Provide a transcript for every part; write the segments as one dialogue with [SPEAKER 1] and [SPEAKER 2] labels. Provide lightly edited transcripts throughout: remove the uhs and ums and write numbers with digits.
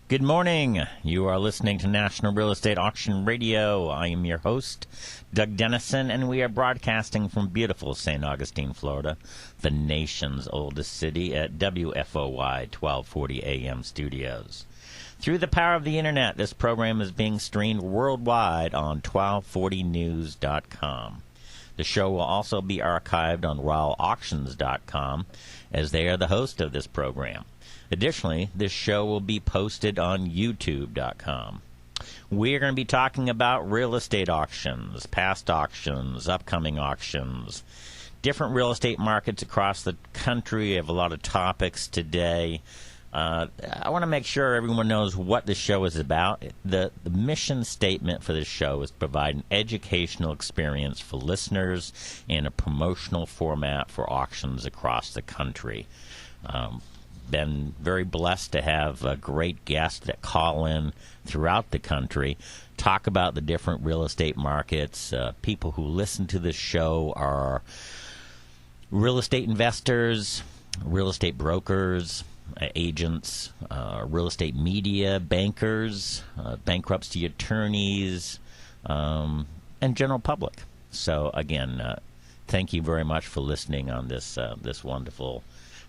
[SPEAKER 1] Good morning. You are listening to National Real Estate Auction Radio. I am your host, Doug Dennison, and we are broadcasting from beautiful St. Augustine, Florida, the nation's oldest city, at WFOY 1240 AM studios. Through the power of the Internet, this program is being streamed worldwide on 1240news.com. The show will also be archived on rawauctions.com, as they are the host of this program. Additionally, this show will be posted on youtube.com. We're going to be talking about real estate auctions, past auctions, upcoming auctions, different real estate markets across the country. We have a lot of topics today. I want to make sure everyone knows what the show is about. The mission statement for this show is to provide an educational experience for listeners and a promotional format for auctions across the country. Been very blessed to have great guests that call in throughout the country, talk about the different real estate markets. People who listen to this show are real estate investors, real estate brokers, agents, real estate media, bankers, bankruptcy attorneys, and general public. So again, thank you very much for listening on this wonderful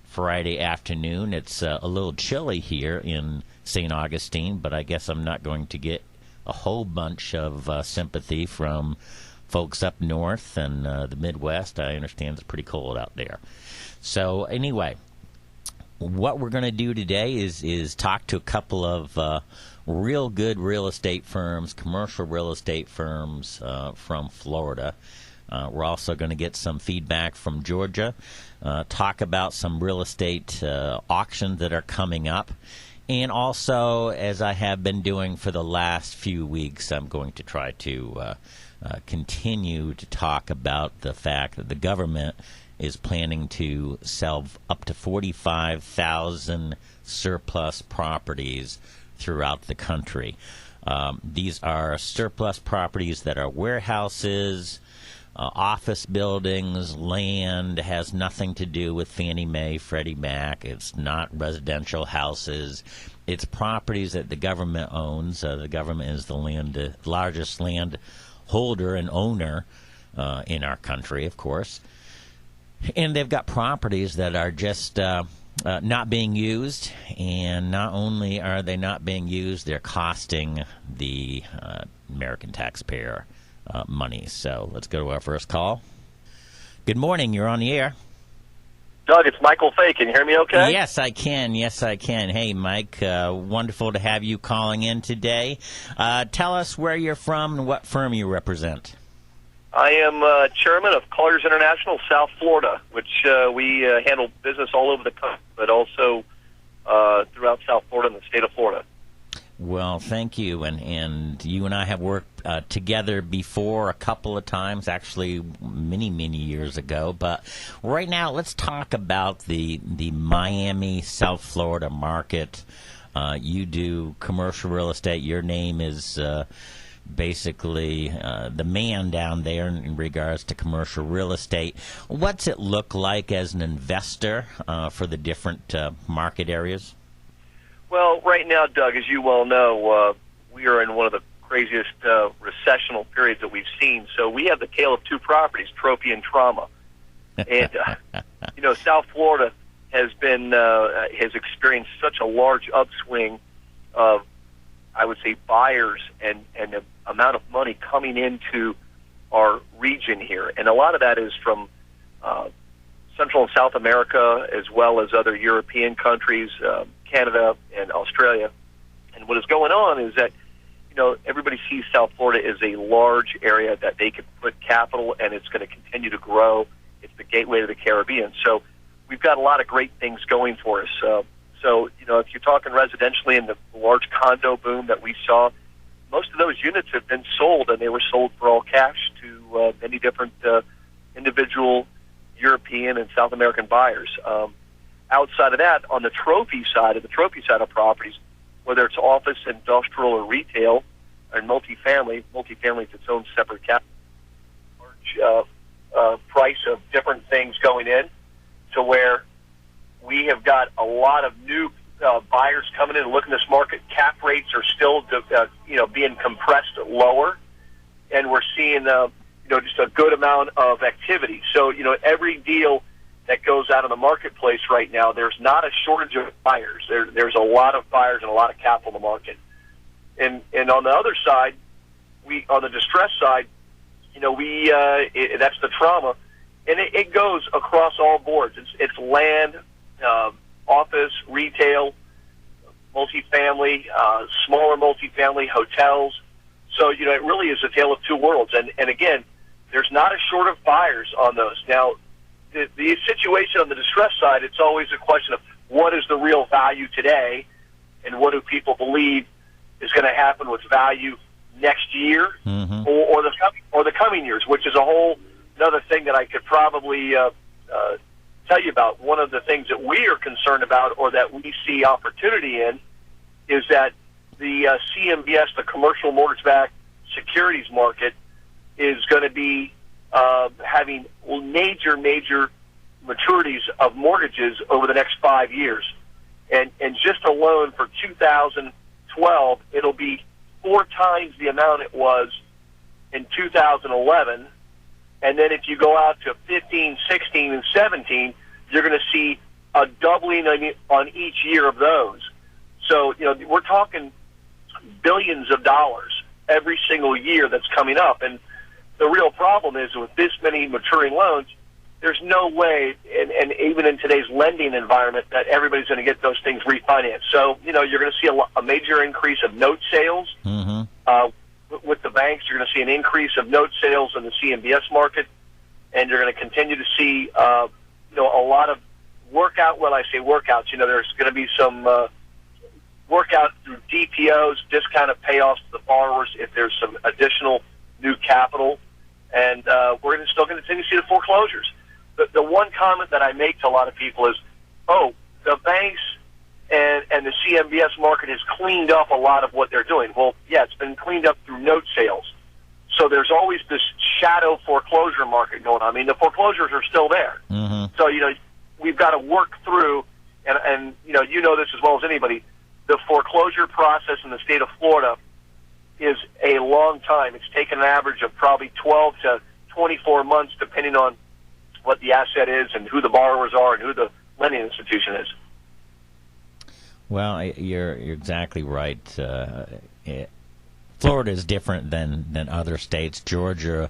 [SPEAKER 1] Friday afternoon. It's a little chilly here in St. Augustine, but I guess I'm not going to get a whole bunch of sympathy from folks up north and the Midwest. I understand it's pretty cold out there. So anyway, what we're going to do today is talk to a couple of real good real estate firms, commercial real estate firms from Florida. We're also going to get some feedback from Georgia, talk about some real estate auctions that are coming up. And also, as I have been doing for the last few weeks, I'm going to try to continue to talk about the fact that the government is planning to sell up to 45,000 surplus properties throughout the country. These are surplus properties that are warehouses, office buildings, land. Has nothing to do with Fannie Mae, Freddie Mac. It's not residential houses. It's properties that the government owns. The government is the largest land holder and owner in our country, of course. And they've got properties that are just not being used. And not only are they not being used, they're costing the American taxpayer money. So let's go to our first call. Good morning. You're on the air.
[SPEAKER 2] Doug, it's Michael Fay. Can you hear me okay?
[SPEAKER 1] Yes, I can. Yes, I can. Hey, Mike, wonderful to have you calling in today. Tell us where you're from and what firm you represent.
[SPEAKER 2] I am chairman of Colliers International, South Florida, which we handle business all over the country, but also throughout South Florida and the state of Florida.
[SPEAKER 1] Well, thank you, and you and I have worked together before a couple of times, actually many, many years ago. But right now, let's talk about the Miami, South Florida market. You do commercial real estate. Your name is basically the man down there in regards to commercial real estate. What's it look like as an investor for the different market areas?
[SPEAKER 2] Well, right now, Doug, as you well know, we are in one of the craziest recessional periods that we've seen. So we have the tale of two properties, trophy and trauma. And, South Florida has experienced such a large upswing of, I would say, buyers and the amount of money coming into our region here. And a lot of that is from Central and South America, as well as other European countries, Canada and Australia. And what is going on is that, everybody sees South Florida as a large area that they can put capital, and it's going to continue to grow. It's the gateway to the Caribbean. So we've got a lot of great things going for us. So if you're talking residentially and the large condo boom that we saw, most of those units have been sold, and they were sold for all cash to many different individual European and South American buyers. Outside of that, on the trophy side of properties, whether it's office, industrial, or retail, and multifamily is its own separate category. Large price of different things going in, to where we have got a lot of new buyers coming in and looking at this market. Cap rates are still, being compressed lower, and we're seeing, just a good amount of activity. So, every deal that goes out in the marketplace right now, there's not a shortage of buyers. There's a lot of buyers and a lot of capital in the market. And on the other side, on the distress side, that's the trauma, and it goes across all boards. It's land, office, retail, multifamily, smaller multifamily, hotels. So, it really is a tale of two worlds. And again, there's not a short of buyers on those. Now, the situation on the distress side, it's always a question of what is the real value today, and what do people believe is going to happen with value next year, or the coming years, which is a whole another thing that I could probably tell you about. One of the things that we are concerned about, or that we see opportunity in, is that the CMBS, the commercial mortgage-backed securities market, is going to be having major maturities of mortgages over the next 5 years. And just alone for 2012, it'll be 4 times the amount it was in 2011. And then if you go out to 15, 16, and 17, you're going to see a doubling on each year of those. So, we're talking billions of dollars every single year that's coming up. And the real problem is, with this many maturing loans, there's no way, and even in today's lending environment, that everybody's going to get those things refinanced. So, you're going to see a major increase of note sales. With the banks, you're going to see an increase of note sales in the CMBS market, and you're going to continue to see, a lot of workout. When I say workouts, there's going to be some workout through DPOs, discounted payoffs to the borrowers if there's some additional new capital, and we're still going to continue to see the foreclosures. The one comment that I make to a lot of people is, the banks and the CMBS market has cleaned up a lot of what they're doing. Well, yeah, it's been cleaned up through note sales. So there's always this shadow foreclosure market going on. I mean, the foreclosures are still there. So, we've got to work through, and you know this as well as anybody, the foreclosure process in the state of Florida is a long time. It's taken an average of probably 12 to 24 months, depending on what the asset is and who the borrowers are and who the lending institution is.
[SPEAKER 1] Well, you're exactly right. Florida is different than other states. Georgia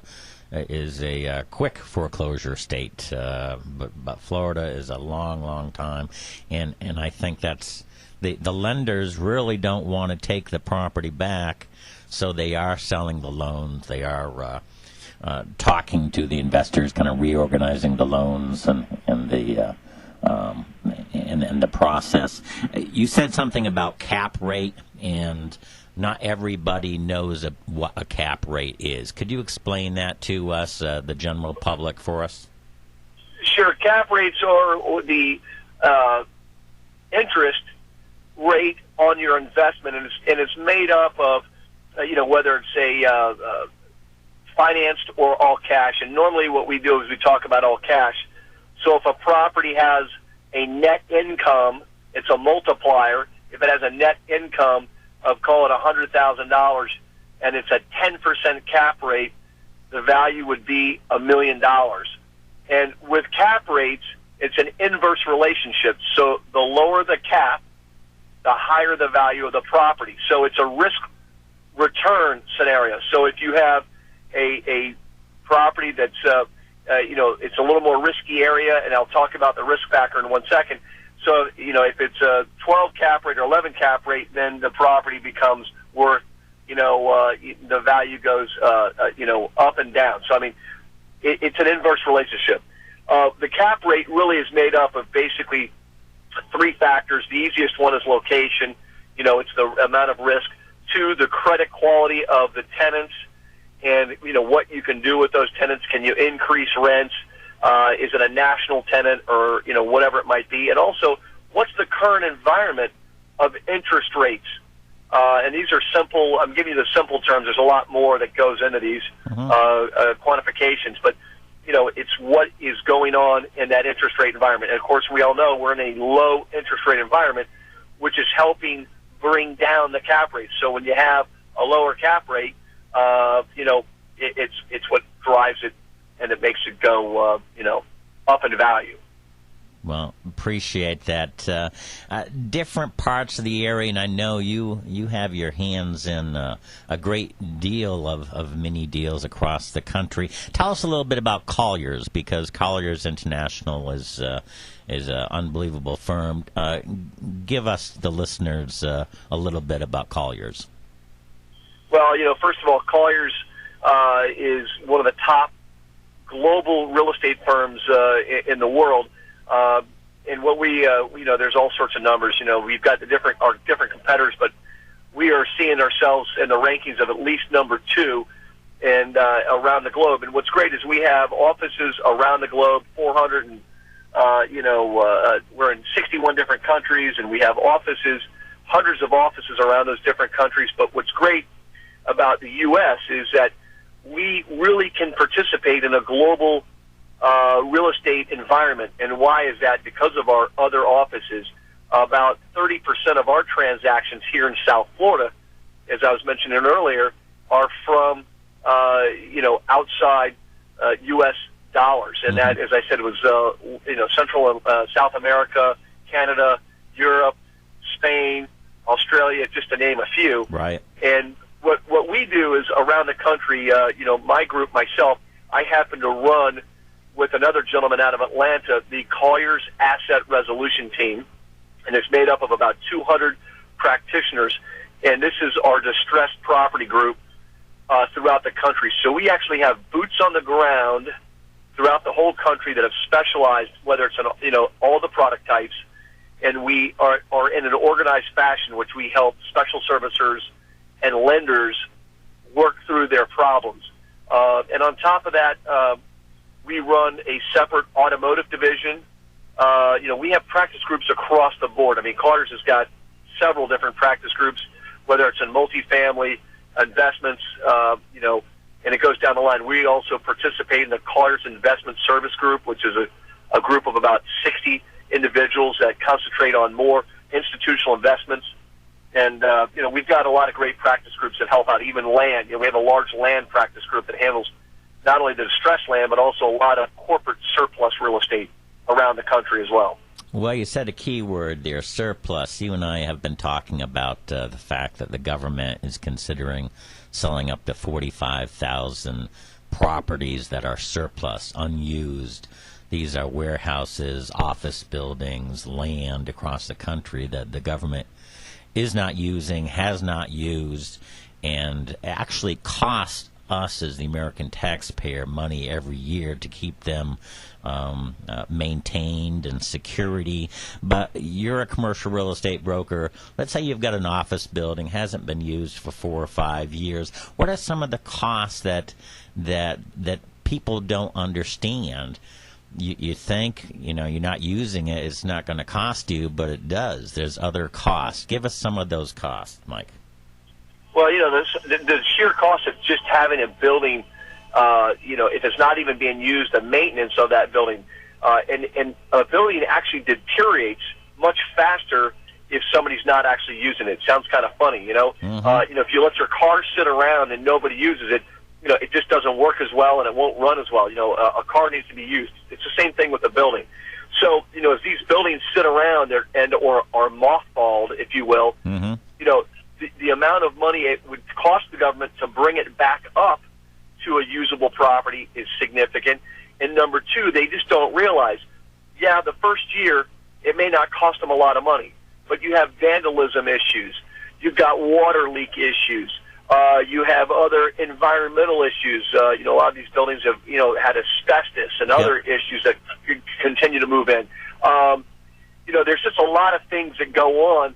[SPEAKER 1] is a quick foreclosure state, but Florida is a long time, and I think that's the lenders really don't want to take the property back, so they are selling the loans. They are talking to the investors, kind of reorganizing the loans and the process. You said something about cap rate, and not everybody knows what a cap rate is. Could you explain that to us, the general public, for us?
[SPEAKER 2] Sure. Cap rates are the interest rate on your investment, and it's made up of, whether it's a financed or all cash. And normally what we do is we talk about all cash. So if a property has a net income, it's a multiplier. If it has a net income of, call it $100,000, and it's a 10% cap rate, the value would be $1 million. And with cap rates, it's an inverse relationship. So the lower the cap, the higher the value of the property. So it's a risk-return scenario. So if you have a property that's, it's a little more risky area, and I'll talk about the risk factor in 1 second. So, if it's a 12 cap rate or 11 cap rate, then the property becomes worth, the value goes, up and down. So, I mean, it's an inverse relationship. The cap rate really is made up of basically 3 factors. The easiest one is location. It's the amount of risk. 2, the credit quality of the tenants, and, what you can do with those tenants. Can you increase rents? Is it a national tenant, or, whatever it might be? And also, what's the current environment of interest rates? And these are simple. I'm giving you the simple terms. There's a lot more that goes into these quantifications. But, it's what is going on in that interest rate environment. And, of course, we all know we're in a low interest rate environment, which is helping bring down the cap rate. So when you have a lower cap rate, it's what drives it, and it makes it go, up in value.
[SPEAKER 1] Well, appreciate that. Different parts of the area, and I know you have your hands in a great deal of mini deals across the country. Tell us a little bit about Colliers, because Colliers International is an unbelievable firm. Give us, the listeners, a little bit about Colliers.
[SPEAKER 2] Well, first of all, Colliers is one of the top global real estate firms in the world. And what there's all sorts of numbers. We've got our different competitors, but we are seeing ourselves in the rankings of at least number 2 and around the globe. And what's great is we have offices around the globe, 400, and we're in 61 different countries, and we have hundreds of offices around those different countries. But what's great about the U.S. is that we really can participate in a global real estate environment. And why is that? Because of our other offices. About 30% of our transactions here in South Florida, as I was mentioning earlier, are from outside U.S. dollars, and that, as I said, was Central and South America, Canada, Europe, Spain, Australia, just to name a few.
[SPEAKER 1] Right.
[SPEAKER 2] And what we do is around the country. My group, myself, I happen to run with another gentleman out of Atlanta, the Colliers Asset Resolution Team, and it's made up of about 200 practitioners, and this is our distressed property group throughout the country. So we actually have boots on the ground throughout the whole country that have specialized, whether it's in all the product types, and we are in an organized fashion, which we help special servicers and lenders work through their problems. And on top of that, we run a separate automotive division. We have practice groups across the board. I mean, Colliers has got several different practice groups, whether it's in multifamily, investments, and it goes down the line. We also participate in the Colliers Investment Service Group, which is a group of about 60 individuals that concentrate on more institutional investments. And, we've got a lot of great practice groups that help out, even land. We have a large land practice group that handles not only the distressed land, but also a lot of corporate surplus real estate around the country as well.
[SPEAKER 1] Well, you said a key word there, surplus. You and I have been talking about the fact that the government is considering selling up to 45,000 properties that are surplus, unused. These are warehouses, office buildings, land across the country that the government is not using, has not used, and actually costs us as the American taxpayer money every year to keep them maintained and security. But you're a commercial real estate broker. Let's say you've got an office building, hasn't been used for 4 or 5 years. What are some of the costs that people don't understand? You think, you're not using it, it's not going to cost you, but it does. There's other costs. Give us some of those costs, Mike.
[SPEAKER 2] Well, the sheer cost of just having a building, if it's not even being used, the maintenance of that building, and a building actually deteriorates much faster if somebody's not actually using it. It sounds kind of funny,
[SPEAKER 1] Mm-hmm.
[SPEAKER 2] If you let your car sit around and nobody uses it, it just doesn't work as well and it won't run as well. A car needs to be used. It's the same thing with the building. So, as these buildings sit around or are mothballed, if you will,
[SPEAKER 1] mm-hmm.
[SPEAKER 2] The amount of money it would cost the government to bring it back up to a usable property is significant. And number two, they just don't realize, the first year it may not cost them a lot of money, but you have vandalism issues, you've got water leak issues, you have other environmental issues. A lot of these buildings have, had asbestos and other issues that continue to move in. There's just a lot of things that go on.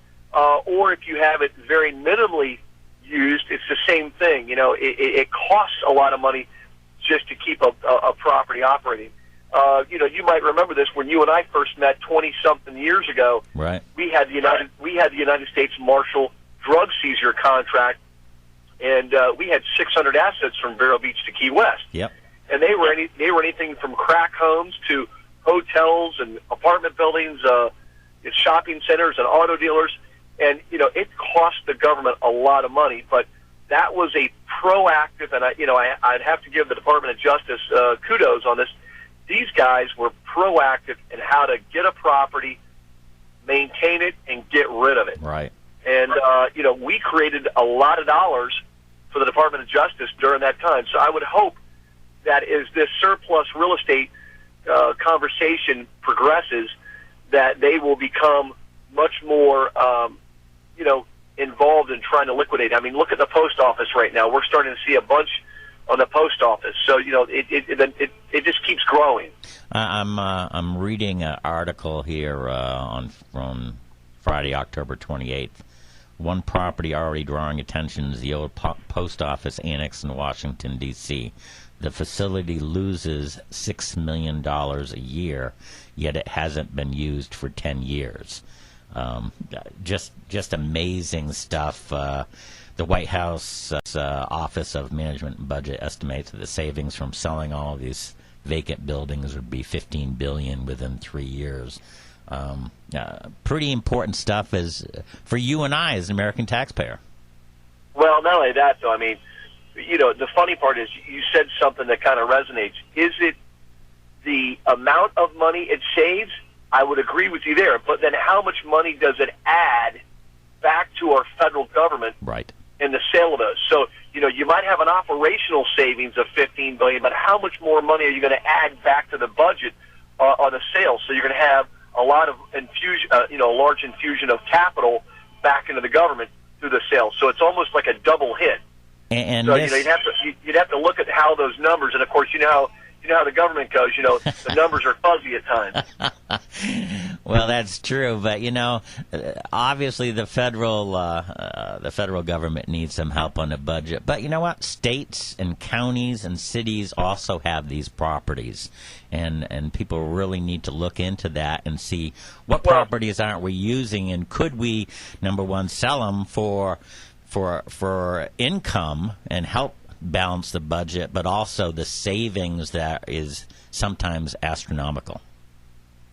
[SPEAKER 2] Or if you have it very minimally used, it's the same thing. It costs a lot of money just to keep a property operating. You might remember this when you and I first met 20-something years ago.
[SPEAKER 1] Right.
[SPEAKER 2] We had the United States Marshal drug seizure contract, and we had 600 assets from Vero Beach to Key West.
[SPEAKER 1] Yep.
[SPEAKER 2] And they were anything from crack homes to hotels and apartment buildings, shopping centers and auto dealers. And, it cost the government a lot of money, but that was a proactive, and I'd have to give the Department of Justice kudos on this. These guys were proactive in how to get a property, maintain it, and get rid of it.
[SPEAKER 1] Right.
[SPEAKER 2] And, we created a lot of dollars for the Department of Justice during that time. So I would hope that as this surplus real estate conversation progresses, that they will become much more, involved in trying to liquidate. I mean, look at the post office right now. We're starting to see a bunch on the post office. So, it just keeps growing.
[SPEAKER 1] I'm reading an article here from Friday, October 28th. One property already drawing attention is the old post office annex in Washington, D.C. The facility loses $6 million a year, yet it hasn't been used for 10 years. Just amazing stuff. The White House Office of Management and Budget estimates that the savings from selling all of these vacant buildings would be $15 billion within 3 years. Pretty important stuff as for you and I as an American taxpayer.
[SPEAKER 2] Well, not only that, though. I mean, the funny part is you said something that kind of resonates. Is it the amount of money it saves? I would agree with you there. But then how much money does it add back to our federal government
[SPEAKER 1] right.
[SPEAKER 2] in the sale of those? So, you might have an operational savings of $15 billion, but how much more money are you going to add back to the budget on the sale? So you're going to have a lot of infusion, a large infusion of capital back into the government through the sale. So it's almost like a double hit.
[SPEAKER 1] And
[SPEAKER 2] so
[SPEAKER 1] this...
[SPEAKER 2] you'd have to look at how those numbers, and of course you know how the government goes. The numbers are fuzzy at times.
[SPEAKER 1] Well, that's true, but obviously the federal government needs some help on the budget. But you know what? States and counties and cities also have these properties, and people really need to look into that and see what properties aren't we using, and could we, number one, sell them for income and help balance the budget, but also the savings that is sometimes astronomical.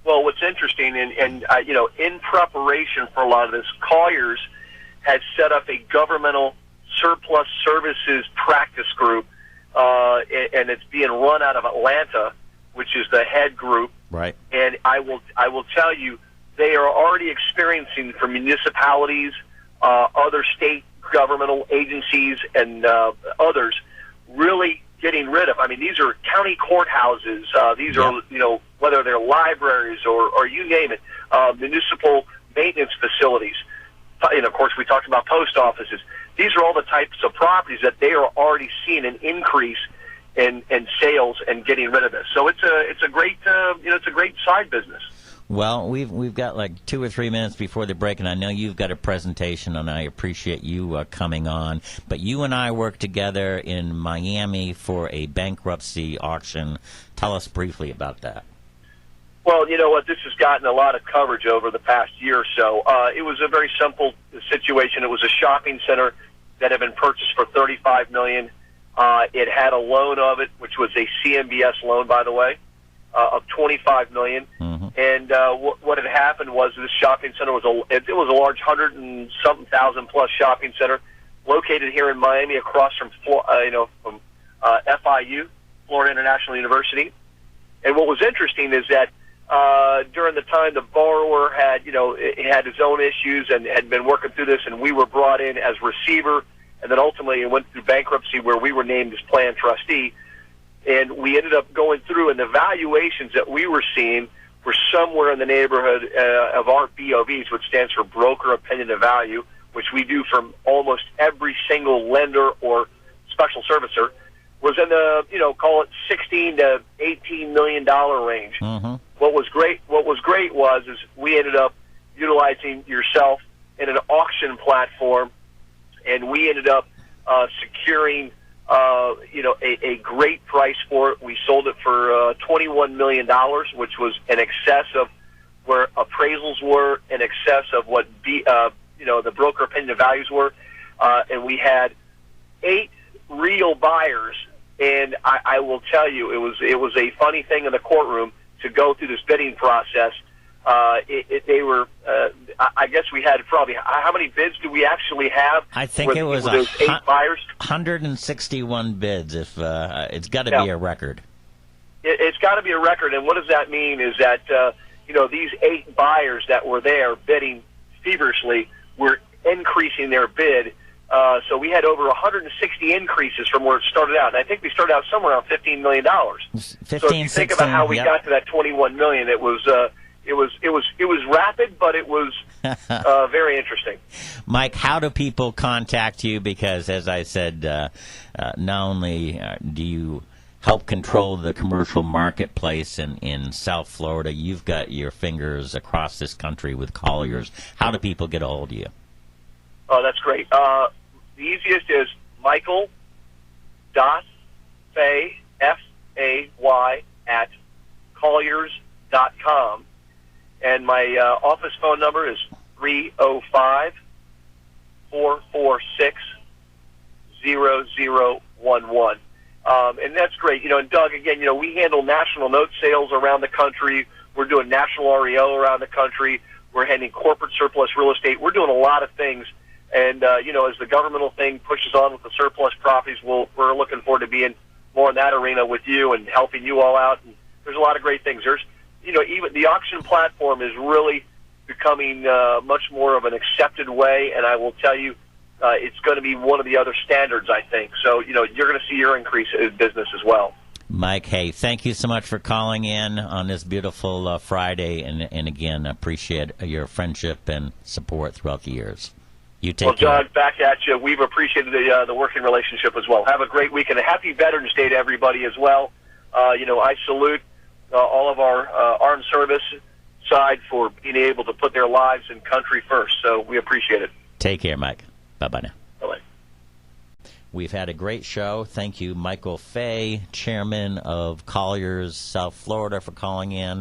[SPEAKER 2] Well, what's interesting, and in preparation for a lot of this, Colliers has set up a governmental surplus services practice group, and it's being run out of Atlanta, which is the head group.
[SPEAKER 1] Right.
[SPEAKER 2] And I will tell you, they are already experiencing for municipalities, other state governmental agencies, and others really getting rid of. I mean, these are county courthouses. These are, whether they're libraries or you name it, municipal maintenance facilities. And of course, we talked about post offices. These are all the types of properties that they are already seeing an increase in sales and getting rid of this. So it's a great it's a great side business.
[SPEAKER 1] Well, we've got like 2 or 3 minutes before the break, and I know you've got a presentation, and I appreciate you coming on. But you and I work together in Miami for a bankruptcy auction. Tell us briefly about that.
[SPEAKER 2] Well, you know what? This has gotten a lot of coverage over the past year or so. It was a very simple situation. It was a shopping center that had been purchased for $35 million. It had a loan of it, which was a CMBS loan, by the way, of $25 million.
[SPEAKER 1] Mm-hmm.
[SPEAKER 2] And what had happened was this shopping center was a large 100-and-something thousand plus shopping center located here in Miami, across from FIU, Florida International University. And what was interesting is that during the time the borrower had had his own issues and had been working through this, and we were brought in as receiver, and then ultimately it went through bankruptcy where we were named as plan trustee. And we ended up going through, and the valuations that we were seeing were somewhere in the neighborhood of our BOVs, which stands for Broker Opinion of Value, which we do from almost every single lender or special servicer, was in the, call it $16 to $18 million range.
[SPEAKER 1] Mm-hmm.
[SPEAKER 2] What was great was we ended up utilizing yourself in an auction platform, and we ended up securing a great price for it. We sold it for $21 million, which was in excess of where appraisals were, in excess of what the broker opinion of values were, and we had 8 real buyers. And I will tell you, it was a funny thing in the courtroom to go through this bidding process. They were. I guess we had probably. How many bids do we actually have?
[SPEAKER 1] I think it was
[SPEAKER 2] those 8 buyers.
[SPEAKER 1] 161 bids. If it's got to be a record.
[SPEAKER 2] It's got to be a record. And what does that mean? Is that these 8 buyers that were there bidding feverishly were increasing their bid. So we had over 160 increases from where it started out, and I think we started out somewhere around $15 million. So if you think about how we got to that $21 million, it was rapid, but it was very interesting.
[SPEAKER 1] Mike, how do people contact you? Because as I said, not only do you help control the commercial marketplace in South Florida, you've got your fingers across this country with Colliers. How do people get a hold of you?
[SPEAKER 2] Oh, that's great. The easiest is Michael.Fay, F-A-Y, at Colliers.com. And my office phone number is 305-446-0011. And that's great. And Doug, again, we handle national note sales around the country. We're doing national REO around the country. We're handling corporate surplus real estate. We're doing a lot of things. And, as the governmental thing pushes on with the surplus properties, we're looking forward to being more in that arena with you and helping you all out. And there's a lot of great things. There's, even the auction platform is really becoming much more of an accepted way. And I will tell you, it's going to be one of the other standards, I think. So, you're going to see your increase in business as well.
[SPEAKER 1] Mike, hey, thank you so much for calling in on this beautiful Friday. And again, appreciate your friendship and support throughout the years. You take care.
[SPEAKER 2] Doug, back at you. We've appreciated the working relationship as well. Have a great week and a happy Veterans Day to everybody as well. I salute all of our armed service side for being able to put their lives and country first. So we appreciate it.
[SPEAKER 1] Take care, Mike. Bye-bye now.
[SPEAKER 2] Bye-bye.
[SPEAKER 1] We've had a great show. Thank you, Michael Fay, chairman of Colliers, South Florida, for calling in.